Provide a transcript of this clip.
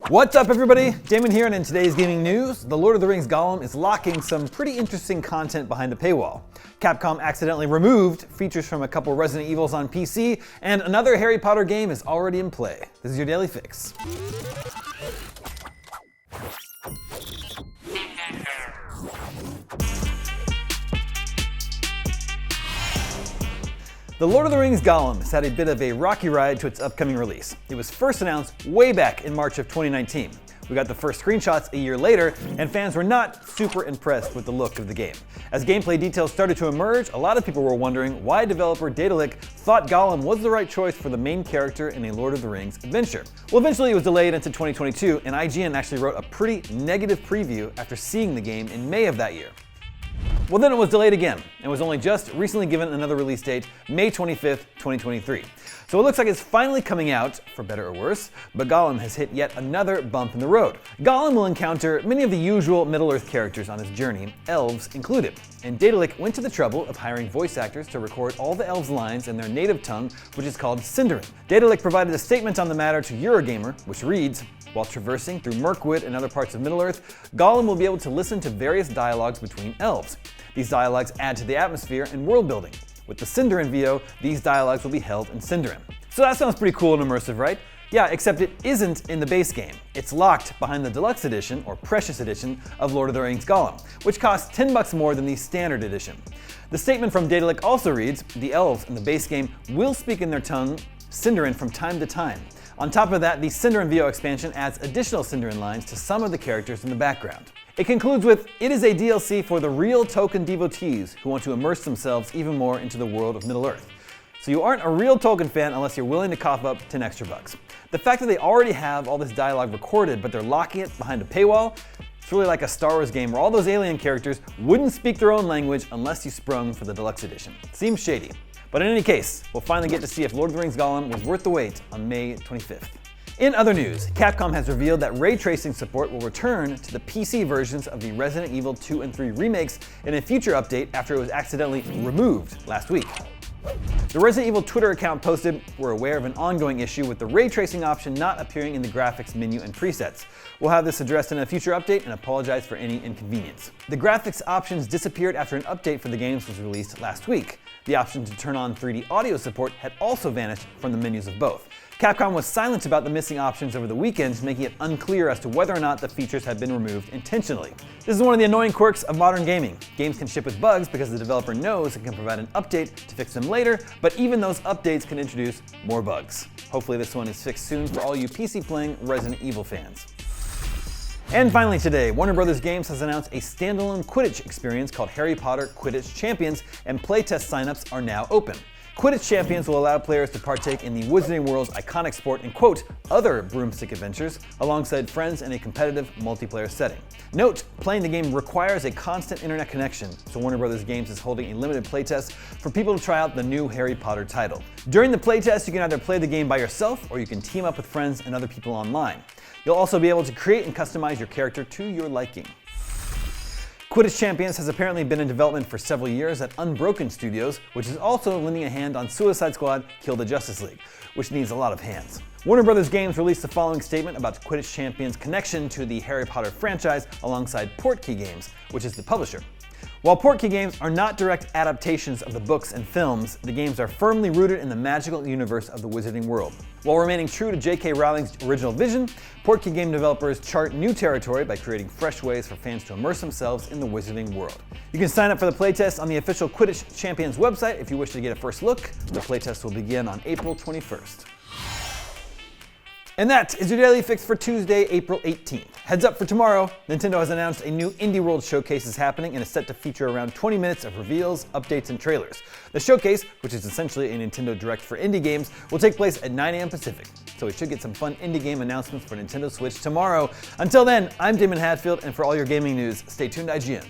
What's up everybody? Damon here, and in today's gaming news, the Lord of the Rings Gollum is locking some pretty interesting content behind the paywall. Capcom accidentally removed features from a couple Resident Evils on PC, and another Harry Potter game is already in play. This is your Daily Fix. The Lord of the Rings Gollum has had a bit of a rocky ride to its upcoming release. It was first announced way back in March of 2019. We got the first screenshots a year later, and fans were not super impressed with the look of the game. As gameplay details started to emerge, a lot of people were wondering why developer Daedalic thought Gollum was the right choice for the main character in a Lord of the Rings adventure. Well, eventually it was delayed into 2022, and IGN actually wrote a pretty negative preview after seeing the game in May of that year. Well, then it was delayed again, and was only just recently given another release date, May 25th, 2023. So it looks like it's finally coming out, for better or worse, but Gollum has hit yet another bump in the road. Gollum will encounter many of the usual Middle-earth characters on his journey, elves included, and Daedalic went to the trouble of hiring voice actors to record all the elves' lines in their native tongue, which is called Sindarin. Daedalic provided a statement on the matter to Eurogamer, which reads, "While traversing through Mirkwood and other parts of Middle-earth, Gollum will be able to listen to various dialogues between elves. These dialogues add to the atmosphere and world building. With the Sindarin VO, these dialogues will be held in Sindarin." So that sounds pretty cool and immersive, right? Yeah, except it isn't in the base game. It's locked behind the Deluxe Edition, or Precious Edition, of Lord of the Rings Gollum, which costs $10 more than the Standard Edition. The statement from Daedalic also reads, "The elves in the base game will speak in their tongue, Sindarin, from time to time. On top of that, the Sindarin VO expansion adds additional Sindarin lines to some of the characters in the background." It concludes with, "It is a DLC for the real Tolkien devotees who want to immerse themselves even more into the world of Middle-earth." So you aren't a real Tolkien fan unless you're willing to cough up 10 extra bucks. The fact that they already have all this dialogue recorded, but they're locking it behind a paywall, it's really like a Star Wars game where all those alien characters wouldn't speak their own language unless you sprung for the Deluxe Edition. Seems shady. But in any case, we'll finally get to see if Lord of the Rings Gollum was worth the wait on May 25th. In other news, Capcom has revealed that ray tracing support will return to the PC versions of the Resident Evil 2 and 3 remakes in a future update after it was accidentally removed last week. The Resident Evil Twitter account posted, "We're aware of an ongoing issue with the ray tracing option not appearing in the graphics menu and presets. We'll have this addressed in a future update and apologize for any inconvenience." The graphics options disappeared after an update for the games was released last week. The option to turn on 3D audio support had also vanished from the menus of both. Capcom was silent about the missing options over the weekend, making it unclear as to whether or not the features had been removed intentionally. This is one of the annoying quirks of modern gaming. Games can ship with bugs because the developer knows it can provide an update to fix them later, but even those updates can introduce more bugs. Hopefully this one is fixed soon for all you PC-playing Resident Evil fans. And finally today, Warner Bros. Games has announced a standalone Quidditch experience called Harry Potter Quidditch Champions, and playtest signups are now open. Quidditch Champions will allow players to partake in the Wizarding World's iconic sport and, quote, other broomstick adventures alongside friends in a competitive multiplayer setting. Note, playing the game requires a constant internet connection, so Warner Bros. Games is holding a limited playtest for people to try out the new Harry Potter title. During the playtest, you can either play the game by yourself or you can team up with friends and other people online. You'll also be able to create and customize your character to your liking. Quidditch Champions has apparently been in development for several years at Unbroken Studios, which is also lending a hand on Suicide Squad Kill the Justice League, which needs a lot of hands. Warner Bros. Games released the following statement about Quidditch Champions' connection to the Harry Potter franchise alongside Portkey Games, which is the publisher. While Portkey Games are not direct adaptations of the books and films, the games are firmly rooted in the magical universe of the Wizarding World. While remaining true to J.K. Rowling's original vision, Portkey Game developers chart new territory by creating fresh ways for fans to immerse themselves in the Wizarding World. You can sign up for the playtest on the official Quidditch Champions website if you wish to get a first look. The playtest will begin on April 21st. And that is your Daily Fix for Tuesday, April 18th. Heads up for tomorrow, Nintendo has announced a new Indie World showcase is happening and is set to feature around 20 minutes of reveals, updates, and trailers. The showcase, which is essentially a Nintendo Direct for indie games, will take place at 9 a.m. Pacific, so we should get some fun indie game announcements for Nintendo Switch tomorrow. Until then, I'm Damon Hadfield, and for all your gaming news, stay tuned to IGN.